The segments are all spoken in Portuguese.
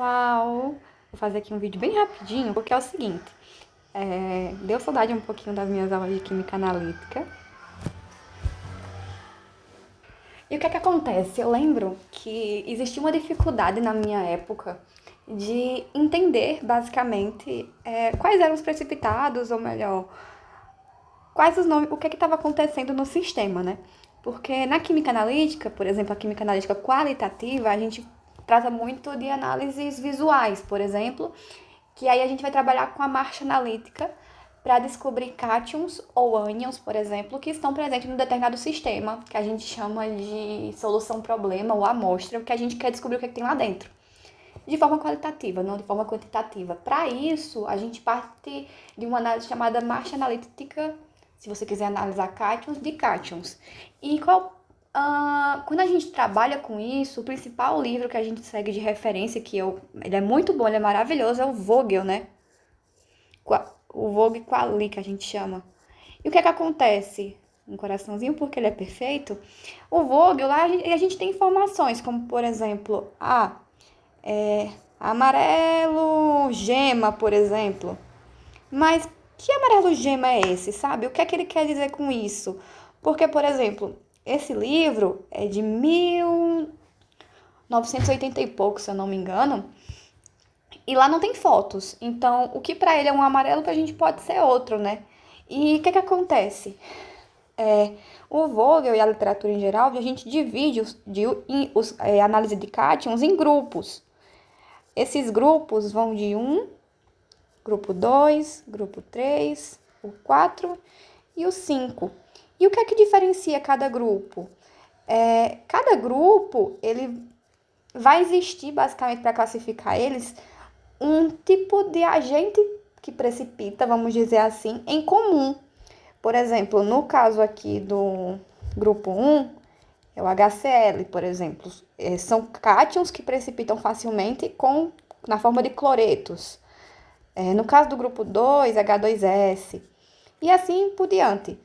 Pessoal, vou fazer aqui um vídeo bem rapidinho, porque é o seguinte, deu saudade um pouquinho das minhas aulas de química analítica. E o que é que acontece? Eu lembro que existia uma dificuldade na minha época de entender, basicamente, quais eram os precipitados, ou melhor, quais os nomes, o que estava acontecendo no sistema, né? Porque na química analítica, por exemplo, a química analítica qualitativa, a gente trata muito de análises visuais, por exemplo, que aí a gente vai trabalhar com a marcha analítica para descobrir cátions ou ânions, por exemplo, que estão presentes em um determinado sistema, que a gente chama de solução-problema ou amostra, que a gente quer descobrir o que tem lá dentro. De forma qualitativa, não de forma quantitativa. Para isso, a gente parte de uma análise chamada marcha analítica, se você quiser analisar cátions, de cátions. E quando a gente trabalha com isso, o principal livro que a gente segue de referência, ele é muito bom, ele é maravilhoso, é o Vogel, né? O Vogel Quali, que a gente chama. E o que é que acontece? Um coraçãozinho, porque ele é perfeito. O Vogel, lá a gente tem informações, como por exemplo, amarelo gema, por exemplo. Mas que amarelo gema é esse, sabe? O que é que ele quer dizer com isso? Porque, por exemplo, esse livro é de 1980 e pouco, se eu não me engano. E lá não tem fotos. Então, o que pra ele é um amarelo, pra gente pode ser outro, né? E o que acontece? O Vogel e a literatura em geral, a gente divide a análise de cátions em grupos. Esses grupos vão de 1, grupo 2, grupo 3, o 4 e o 5. E o que é que diferencia cada grupo? Cada grupo, ele vai existir, basicamente, para classificar eles, um tipo de agente que precipita, vamos dizer assim, em comum. Por exemplo, no caso aqui do grupo 1, é o HCl, por exemplo. São cátions que precipitam facilmente na forma de cloretos. No caso do grupo 2, H2S. E assim por diante.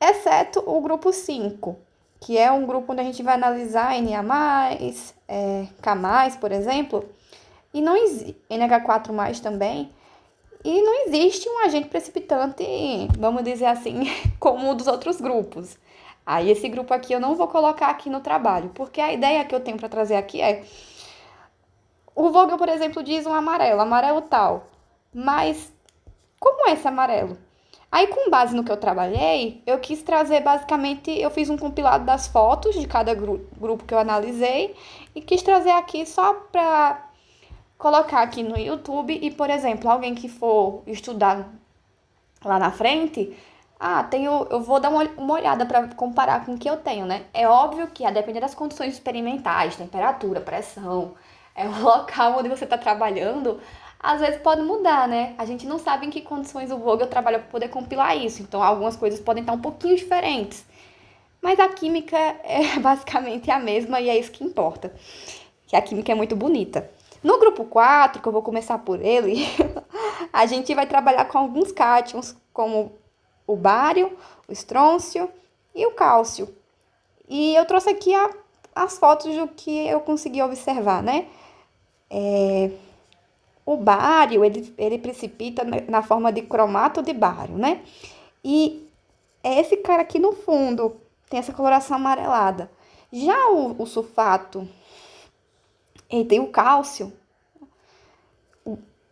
Exceto o grupo 5, que é um grupo onde a gente vai analisar Na+, K+, por exemplo, e não NH4+, também, e não existe um agente precipitante, vamos dizer assim, como o dos outros grupos. Aí esse grupo aqui eu não vou colocar aqui no trabalho, porque a ideia que eu tenho para trazer aqui o Vogel, por exemplo, diz um amarelo tal, mas como é esse amarelo? Aí, com base no que eu trabalhei, eu quis trazer basicamente, eu fiz um compilado das fotos de cada grupo que eu analisei e quis trazer aqui só para colocar aqui no YouTube e, por exemplo, alguém que for estudar lá na frente, eu vou dar uma olhada para comparar com o que eu tenho, né? É óbvio que, a depender das condições experimentais, temperatura, pressão, o local onde você está trabalhando, às vezes pode mudar, né? A gente não sabe em que condições o Vogel trabalha para poder compilar isso, então algumas coisas podem estar um pouquinho diferentes. Mas a química é basicamente a mesma e é isso que importa, que a química é muito bonita. No grupo 4, que eu vou começar por ele, a gente vai trabalhar com alguns cátions, como o bário, o estrôncio e o cálcio. E eu trouxe aqui as fotos do que eu consegui observar, né? O bário, ele precipita na forma de cromato de bário, né? E é esse cara aqui no fundo, tem essa coloração amarelada. Já o sulfato, ele tem o cálcio,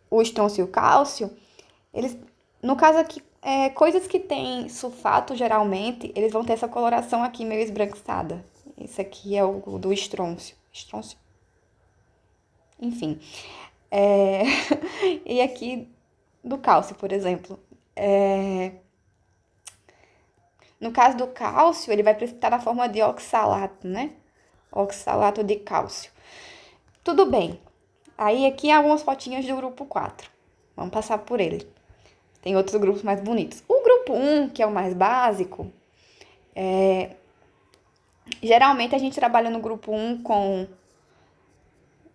o estrôncio e o cálcio, eles, no caso aqui, coisas que tem sulfato, geralmente, eles vão ter essa coloração aqui meio esbranquiçada. Esse aqui é o do estrôncio. Estrôncio? Enfim. E aqui do cálcio, por exemplo. No caso do cálcio, ele vai precipitar na forma de oxalato, né? Oxalato de cálcio. Tudo bem. Aí aqui algumas fotinhas do grupo 4. Vamos passar por ele. Tem outros grupos mais bonitos. O grupo 1, que é o mais básico, geralmente a gente trabalha no grupo 1 com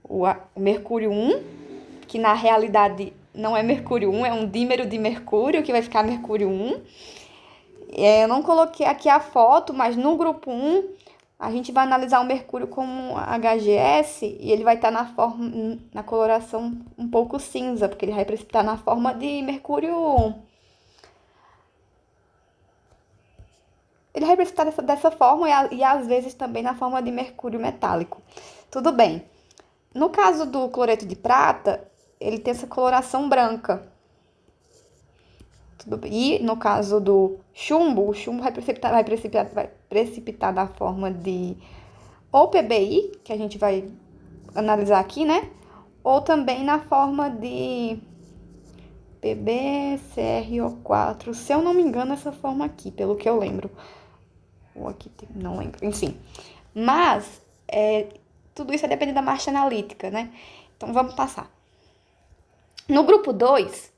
o mercúrio 1, que na realidade não é mercúrio 1, é um dímero de mercúrio, que vai ficar mercúrio 1. Eu não coloquei aqui a foto, mas no grupo 1 a gente vai analisar o mercúrio como HGS e ele vai estar na coloração um pouco cinza, porque ele vai precipitar na forma de mercúrio. Ele vai precipitar dessa forma e às vezes também na forma de mercúrio metálico. Tudo bem. No caso do cloreto de prata, ele tem essa coloração branca. E no caso do chumbo, o chumbo vai precipitar da forma de ou PBI, que a gente vai analisar aqui, né? Ou também na forma de PbCrO4, se eu não me engano, essa forma aqui, pelo que eu lembro. Ou aqui, não lembro, enfim. Mas, tudo isso depende da marcha analítica, né? Então, vamos passar. No grupo 2,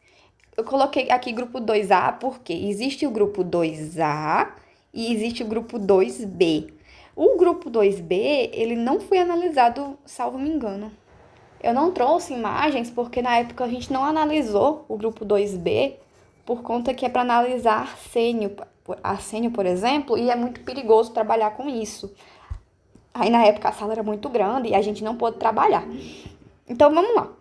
eu coloquei aqui grupo 2A porque existe o grupo 2A e existe o grupo 2B. O grupo 2B, ele não foi analisado, salvo me engano. Eu não trouxe imagens porque na época a gente não analisou o grupo 2B por conta que é para analisar arsênio, por exemplo, e é muito perigoso trabalhar com isso. Aí na época a sala era muito grande e a gente não pôde trabalhar. Então vamos lá.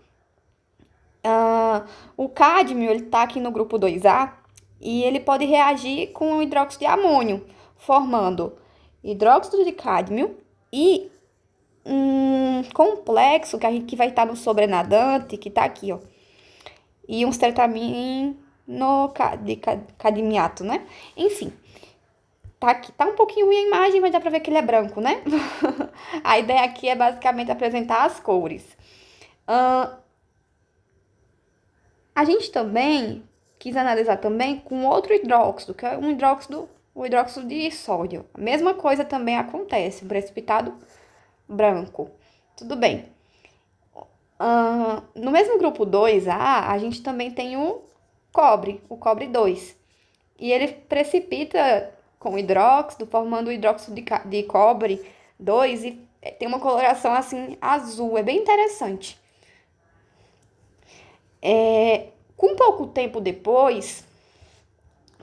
O cádmio, ele tá aqui no grupo 2A e ele pode reagir com o hidróxido de amônio, formando hidróxido de cádmio e um complexo que vai estar no sobrenadante, que tá aqui, ó. E um tetramin de cadmiato, né? Enfim, tá aqui. Tá um pouquinho ruim a imagem, mas dá pra ver que ele é branco, né? A ideia aqui é basicamente apresentar as cores. A gente também quis analisar também com outro hidróxido, que é o hidróxido de sódio. A mesma coisa também acontece, um precipitado branco. Tudo bem. No mesmo grupo 2A, a gente também tem o cobre 2. E ele precipita com hidróxido, formando o hidróxido de cobre 2 e tem uma coloração assim azul. É bem interessante. Com pouco tempo depois,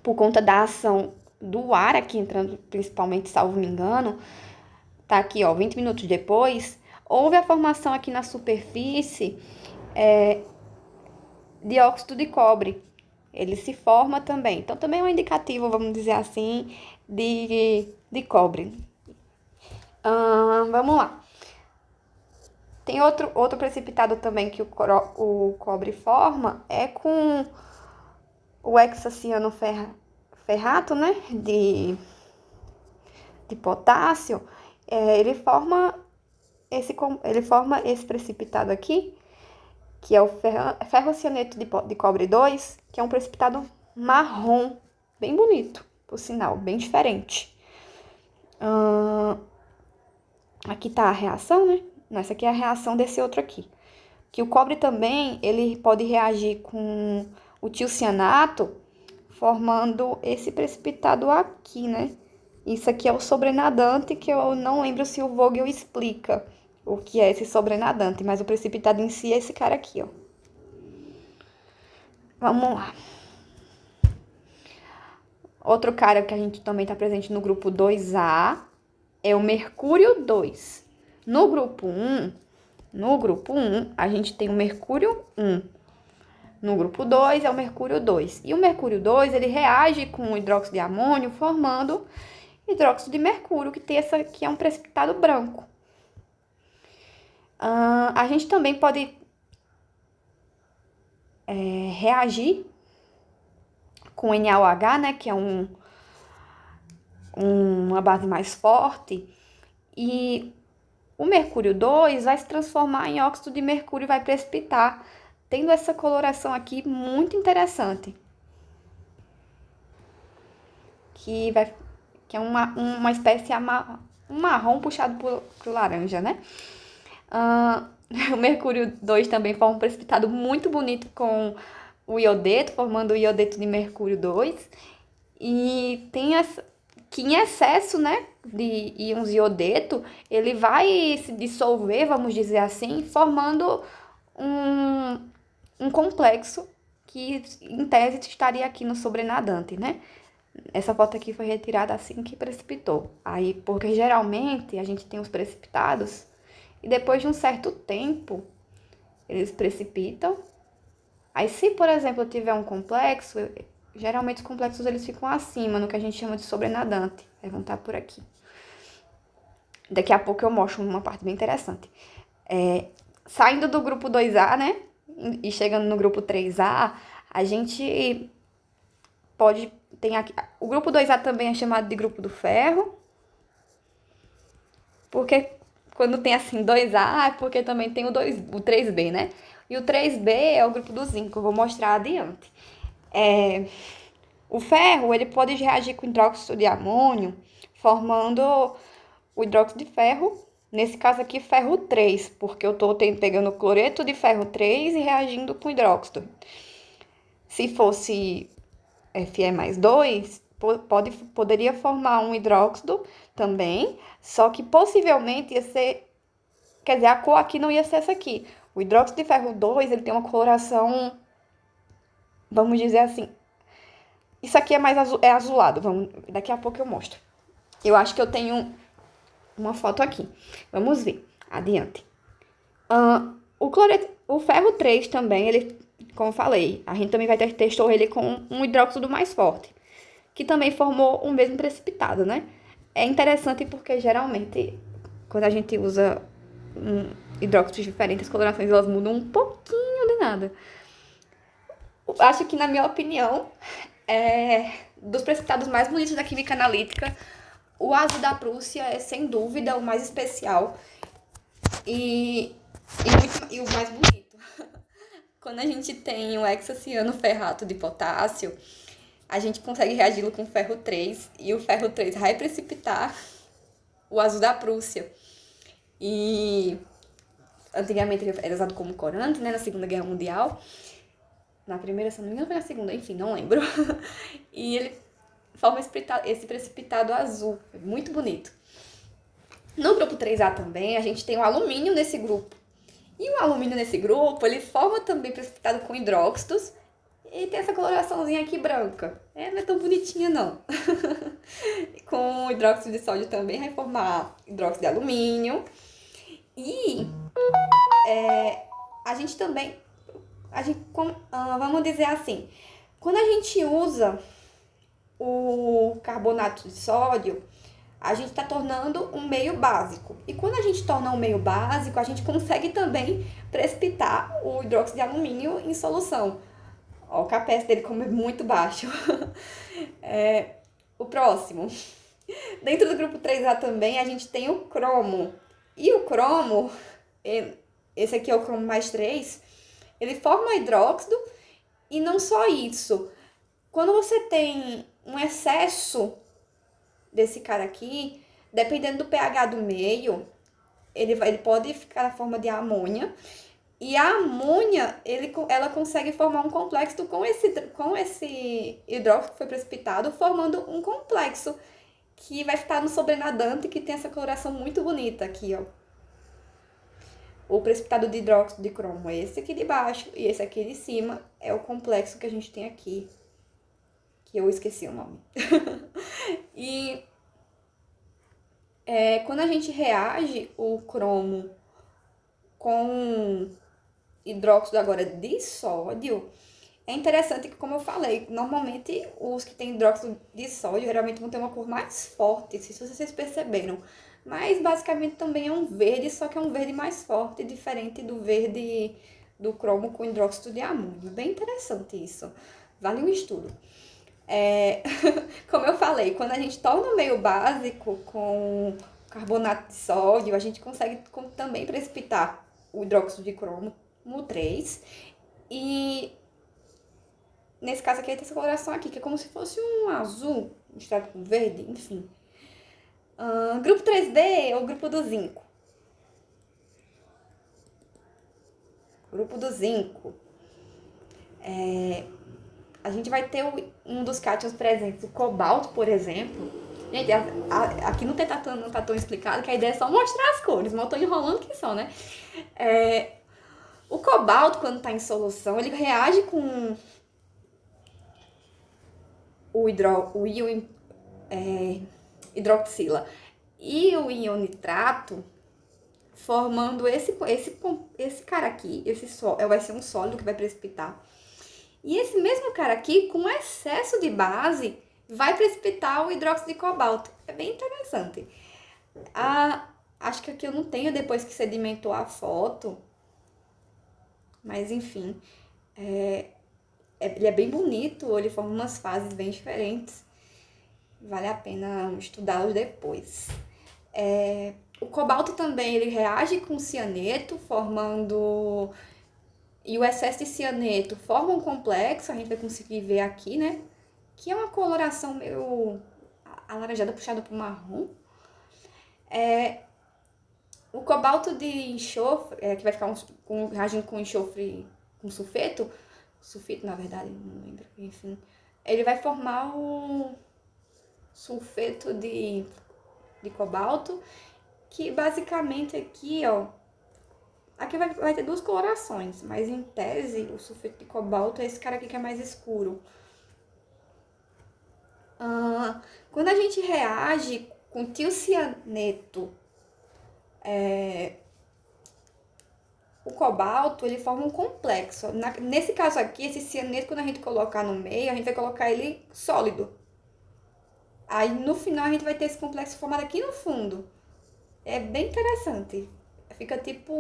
por conta da ação do ar aqui entrando, principalmente, salvo me engano, tá aqui, ó, 20 minutos depois, houve a formação aqui na superfície de óxido de cobre. Ele se forma também. Então, também é um indicativo, vamos dizer assim, de cobre. Vamos lá. Tem outro precipitado também que o cobre forma, é com o hexacianoferrato, né, de potássio. Ele forma esse precipitado aqui, que é o ferrocianeto de cobre 2, que é um precipitado marrom, bem bonito, por sinal, bem diferente. Aqui tá a reação, né? Essa aqui é a reação desse outro aqui. Que o cobre também, ele pode reagir com o tiocianato, formando esse precipitado aqui, né? Isso aqui é o sobrenadante, que eu não lembro se o Vogel explica o que é esse sobrenadante, mas o precipitado em si é esse cara aqui, ó. Vamos lá. Outro cara que a gente também tá presente no grupo 2A é o mercúrio 2. No grupo 1, a gente tem o mercúrio 1. No grupo 2 é o mercúrio 2. E o mercúrio 2, ele reage com o hidróxido de amônio, formando hidróxido de mercúrio, que é um precipitado branco. A gente também pode reagir com NaOH, né, que é uma base mais forte, e o mercúrio 2 vai se transformar em óxido de mercúrio e vai precipitar, tendo essa coloração aqui muito interessante, que é uma espécie um marrom puxado pro laranja, né? O mercúrio 2 também forma um precipitado muito bonito com o iodeto, formando o iodeto de mercúrio 2. E tem que em excesso, né, de íons iodeto, ele vai se dissolver, vamos dizer assim, formando um complexo que, em tese, estaria aqui no sobrenadante, né? Essa foto aqui foi retirada assim que precipitou. Aí, porque geralmente a gente tem os precipitados e depois de um certo tempo eles precipitam. Aí, se, por exemplo, eu tiver um complexo, geralmente os complexos eles ficam acima, no que a gente chama de sobrenadante. Vão estar por aqui. Daqui a pouco eu mostro uma parte bem interessante. Saindo do grupo 2A, né? E chegando no grupo 3A, a gente pode... Tem aqui, o grupo 2A também é chamado de grupo do ferro. Porque quando tem assim 2A, é porque também tem o 3B, né? E o 3B é o grupo do zinco, eu vou mostrar adiante. O ferro, ele pode reagir com hidróxido de amônio, formando o hidróxido de ferro, nesse caso aqui, ferro 3, porque eu estou pegando cloreto de ferro 3 e reagindo com hidróxido. Se fosse Fe mais 2, poderia formar um hidróxido também, só que possivelmente ia ser... Quer dizer, a cor aqui não ia ser essa aqui. O hidróxido de ferro 2, ele tem uma coloração, vamos dizer assim... Isso aqui é mais azulado, daqui a pouco eu mostro. Eu acho que eu tenho uma foto aqui. Vamos ver. Adiante. O ferro 3 também, ele, como eu falei, a gente também testou ele com um hidróxido mais forte, que também formou o mesmo precipitado, né? É interessante porque geralmente, quando a gente usa hidróxidos diferentes, as colorações elas mudam um pouquinho de nada. Acho que, na minha opinião, dos precipitados mais bonitos da química analítica, o azul da Prússia é, sem dúvida, o mais especial e o mais bonito. Quando a gente tem o hexacianoferrato de potássio, a gente consegue reagi-lo com ferro 3 e o ferro 3 vai precipitar o azul da Prússia. E antigamente ele era usado como corante, né, na Segunda Guerra Mundial. Na primeira, se não me engano, foi na segunda, enfim, não lembro. E ele forma esse precipitado azul, é muito bonito. No grupo 3A também, a gente tem o alumínio nesse grupo. E o alumínio nesse grupo, ele forma também precipitado com hidróxidos e tem essa coloraçãozinha aqui branca. Não é tão bonitinha, não. Com hidróxido de sódio também vai formar hidróxido de alumínio. E a gente também... vamos dizer assim, quando a gente usa o carbonato de sódio, a gente está tornando um meio básico. E quando a gente torna um meio básico, a gente consegue também precipitar o hidróxido de alumínio em solução. Ó, o kPa dele como é muito baixo. O próximo. Dentro do grupo 3A também a gente tem o cromo. E o cromo, esse aqui é o cromo mais 3, ele forma hidróxido. E não só isso. Quando você tem um excesso desse cara aqui, dependendo do pH do meio, ele pode ficar na forma de amônia. E a amônia, ela consegue formar um complexo com esse hidróxido que foi precipitado, formando um complexo que vai ficar no sobrenadante, que tem essa coloração muito bonita aqui, ó. O precipitado de hidróxido de cromo é esse aqui de baixo e esse aqui de cima é o complexo que a gente tem aqui, que eu esqueci o nome. E quando a gente reage o cromo com hidróxido agora de sódio, é interessante que, como eu falei, normalmente os que têm hidróxido de sódio geralmente vão ter uma cor mais forte, se vocês perceberam. Mas basicamente também é um verde, só que é um verde mais forte, diferente do verde do cromo com hidróxido de amônio. Bem interessante isso, vale um estudo. Como eu falei, quando a gente torna o meio básico com carbonato de sódio, a gente consegue também precipitar o hidróxido de cromo 3. E nesse caso aqui, tem essa coloração aqui, que é como se fosse um azul misturado com verde, enfim. Grupo 3B ou grupo do zinco? Grupo do zinco. A gente vai ter um dos cátions presentes, o cobalto, por exemplo. Gente, aqui não tá tão explicado, que a ideia é só mostrar as cores, mas eu tô enrolando que só, né? O cobalto, quando tá em solução, ele reage com o íon hidroxila e o íon nitrato, formando esse cara aqui, vai ser um sólido que vai precipitar. E esse mesmo cara aqui, com excesso de base, vai precipitar o hidróxido de cobalto. É bem interessante. Acho que aqui eu não tenho depois que sedimentou a foto. Mas enfim, ele é bem bonito, ele forma umas fases bem diferentes. Vale a pena estudá-los depois. O cobalto também ele reage com cianeto, formando... E o excesso de cianeto forma um complexo, a gente vai conseguir ver aqui, né? Que é uma coloração meio alaranjada puxada para o marrom. O cobalto de enxofre, que vai ficar reagindo com enxofre, com sulfeto, na verdade, não lembro, enfim. Ele vai formar o sulfeto de cobalto, que basicamente aqui, ó, aqui vai ter duas colorações, mas em tese o sulfeto de cobalto é esse cara aqui que é mais escuro. Quando a gente reage com tiocianeto, o cobalto ele forma um complexo. Nesse caso aqui, esse cianeto, quando a gente colocar no meio, a gente vai colocar ele sólido. Aí no final a gente vai ter esse complexo formado aqui no fundo. É bem interessante. Fica tipo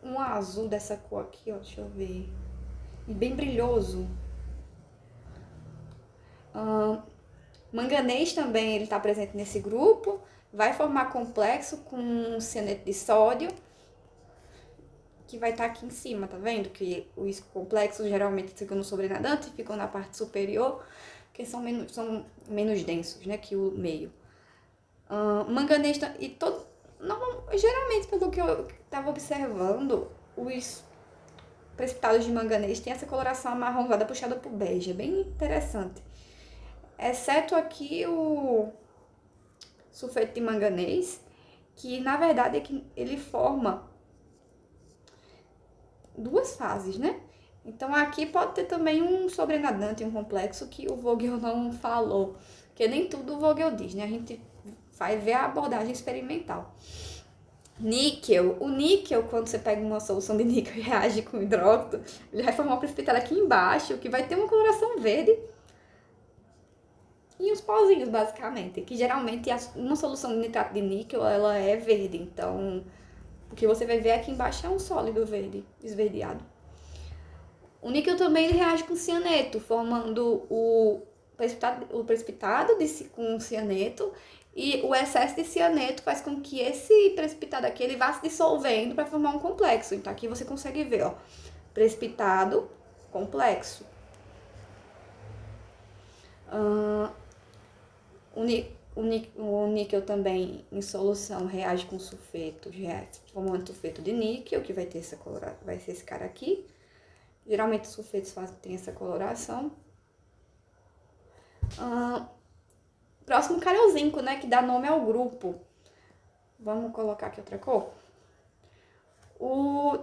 um azul dessa cor aqui, ó. Deixa eu ver. E bem brilhoso. Manganês também ele está presente nesse grupo. Vai formar complexo com cianeto de sódio, que vai estar aqui em cima, tá vendo? Que os complexos geralmente ficam no sobrenadante, ficam na parte superior, porque são menos densos, né, que o meio. Manganês e todo... geralmente, pelo que eu estava observando, os precipitados de manganês têm essa coloração amarronzada puxada pro bege. É bem interessante. Exceto aqui o sulfeto de manganês, que na verdade é que ele forma duas fases, né? Então aqui pode ter também um sobrenadante, um complexo que o Vogel não falou, porque nem tudo o Vogel diz, né? A gente vai ver a abordagem experimental. Níquel. O níquel, quando você pega uma solução de níquel e reage com hidróxido, ele vai formar um precipitado aqui embaixo, que vai ter uma coloração verde e uns pozinhos, basicamente, que geralmente uma solução de nitrato de níquel, ela é verde, então o que você vai ver aqui embaixo é um sólido verde, esverdeado. O níquel também ele reage com cianeto, formando o precipitado com cianeto, e o excesso de cianeto faz com que esse precipitado aqui ele vá se dissolvendo para formar um complexo. Então aqui você consegue ver, ó, precipitado, complexo. O níquel também em solução reage com sulfeto, formando sulfeto de níquel, que vai ter vai ser esse cara aqui. Geralmente os sulfetos têm essa coloração. Próximo cara é o zinco, né? Que dá nome ao grupo. Vamos colocar aqui outra cor. O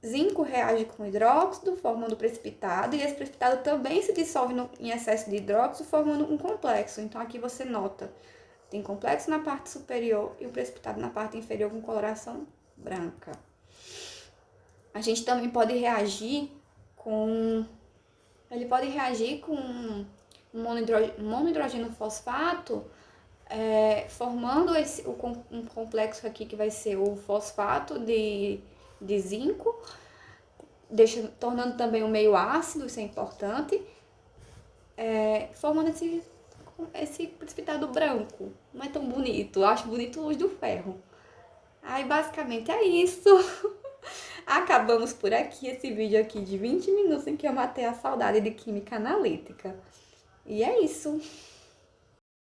zinco reage com hidróxido, formando precipitado. E esse precipitado também se dissolve em excesso de hidróxido, formando um complexo. Então aqui você nota, tem complexo na parte superior e o precipitado na parte inferior com coloração branca. A gente também pode reagir com... Ele pode reagir com monohidrogênio fosfato, formando um complexo aqui que vai ser o fosfato de zinco, tornando também o meio ácido, isso é importante, formando esse precipitado branco. Não é tão bonito, eu acho bonito a luz do ferro. Aí basicamente é isso. Acabamos por aqui esse vídeo aqui de 20 minutos em que eu matei a saudade de química analítica. E é isso.